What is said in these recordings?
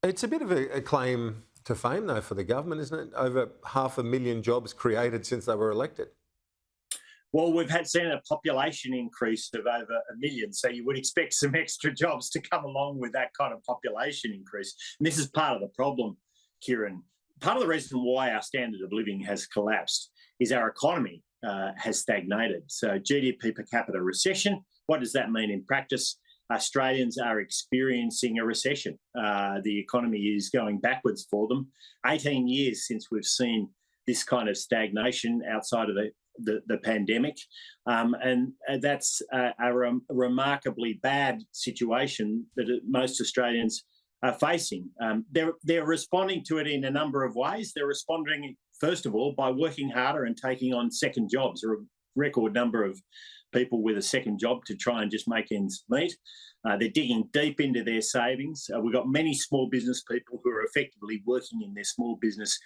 It's a bit of a claim to fame, though, for the government, isn't it? Over 500,000 jobs created since they were elected. Well, we've seen a population increase of over 1 million, so you would expect some extra jobs to come along with that kind of population increase. And this is part of the problem, Kieran. Part of the reason why our standard of living has collapsed is our economy has stagnated. So GDP per capita recession, what does that mean in practice? Australians are experiencing a recession. The economy is going backwards for them. 18 years since we've seen this kind of stagnation outside of the pandemic. And that's a remarkably bad situation that most Australians are facing. They're responding to it in a number of ways. They're responding, first of all, by working harder and taking on second jobs. There are a record number of people with a second job to try and just make ends meet. They're digging deep into their savings. We've got many small business people who are effectively working in their small business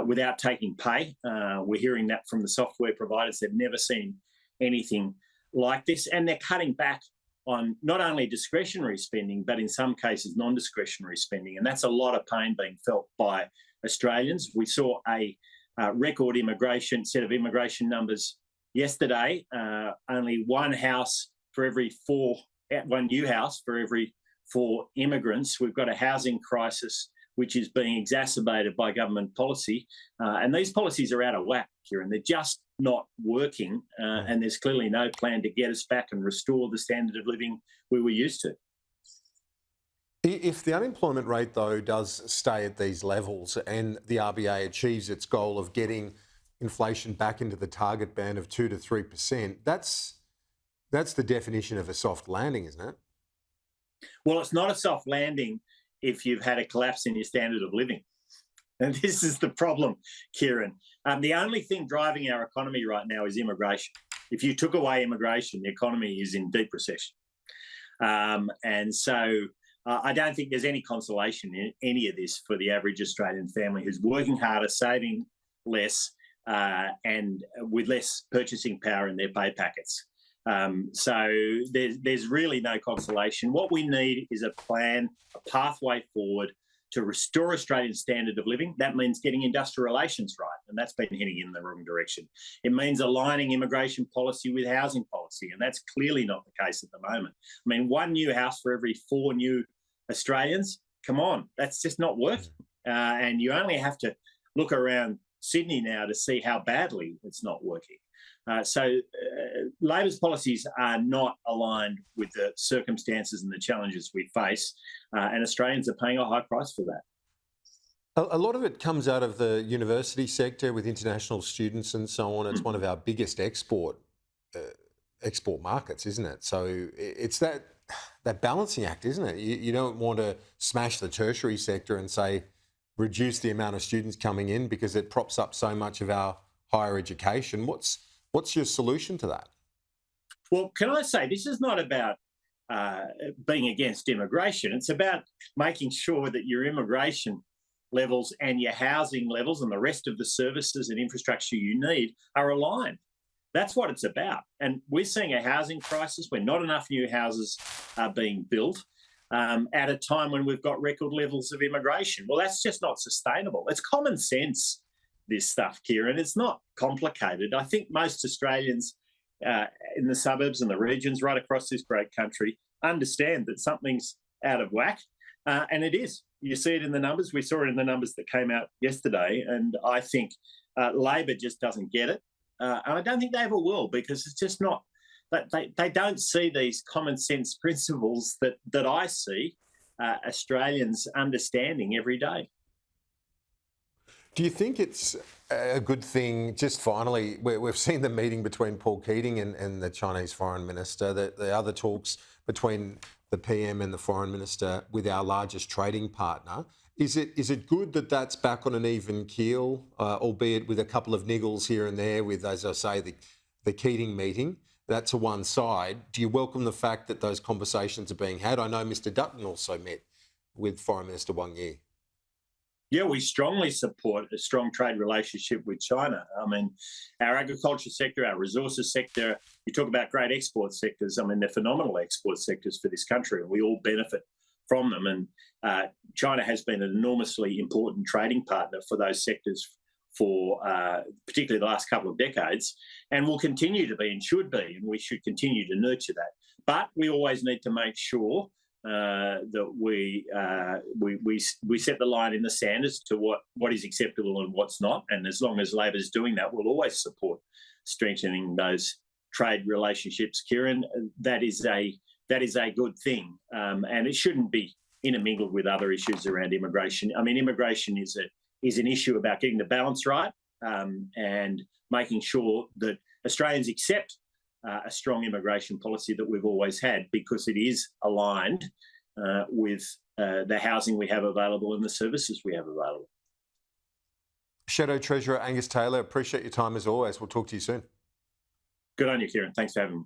without taking pay. We're hearing that from the software providers. They've never seen anything like this. And they're cutting back on not only discretionary spending, but in some cases non-discretionary spending. And that's a lot of pain being felt by Australians. We saw a record set of immigration numbers yesterday. Only one new house for every 4 immigrants. We've got a housing crisis which is being exacerbated by government policy. And these policies are out of whack, Kieran. They're just not working. And there's clearly no plan to get us back and restore the standard of living we were used to. If the unemployment rate, though, does stay at these levels and the RBA achieves its goal of getting inflation back into the target band of 2 to 3%, that's the definition of a soft landing, isn't it? Well, it's not a soft landing if you've had a collapse in your standard of living. And this is the problem, Kieran. The only thing driving our economy right now is immigration. If you took away immigration, the economy is in deep recession. And so I don't think there's any consolation in any of this for the average Australian family who's working harder, saving less, and with less purchasing power in their pay packets. So there's really no consolation. What we need is a plan, a pathway forward to restore Australia's standard of living. That means getting industrial relations right, and that's been heading in the wrong direction. It means aligning immigration policy with housing policy, and that's clearly not the case at the moment. I mean, one new house for every 4 new Australians, come on, that's just not working. And you only have to look around Sydney now to see how badly it's not working. So Labor's policies are not aligned with the circumstances and the challenges we face, and Australians are paying a high price for that. A lot of it comes out of the university sector with international students and so on. It's one of our biggest export markets, isn't it? So it's that balancing act, isn't it? You don't want to smash the tertiary sector and say reduce the amount of students coming in because it props up so much of our higher education. What's your solution to that? Well, can I say this is not about being against immigration. It's about making sure that your immigration levels and your housing levels and the rest of the services and infrastructure you need are aligned. That's what it's about. And we're seeing a housing crisis where not enough new houses are being built at a time when we've got record levels of immigration. Well, that's just not sustainable. It's common sense, this stuff, Kieran. It's not complicated. I think most Australians in the suburbs and the regions right across this great country understand that something's out of whack, and it is. You see it in the numbers. We saw it in the numbers that came out yesterday, and I think Labor just doesn't get it. And I don't think they ever will, because it's just not, they don't see these common sense principles that I see Australians understanding every day. Do you think it's a good thing, just finally, we've seen the meeting between Paul Keating and the Chinese Foreign Minister, the other talks between the PM and the Foreign Minister with our largest trading partner. Is it good that that's back on an even keel, albeit with a couple of niggles here and there with, as I say, the Keating meeting? That to one side. Do you welcome the fact that those conversations are being had? I know Mr Dutton also met with Foreign Minister Wang Yi. Yeah, we strongly support a strong trade relationship with China. I mean, our agriculture sector, our resources sector, you talk about great export sectors. I mean, they're phenomenal export sectors for this country, and we all benefit from them. And China has been an enormously important trading partner for those sectors for particularly the last couple of decades, and will continue to be and should be, and we should continue to nurture that. But we always need to make sure that we set the line in the sand as to what is acceptable and what's not. And as long as Labor's doing that, we'll always support strengthening those trade relationships, Kieran. That is a good thing, and it shouldn't be intermingled with other issues around immigration. I mean, immigration is an issue about getting the balance right, and making sure that Australians accept a strong immigration policy that we've always had, because it is aligned with the housing we have available and the services we have available. Shadow Treasurer Angus Taylor, appreciate your time as always. We'll talk to you soon. Good on you, Kieran. Thanks for having me.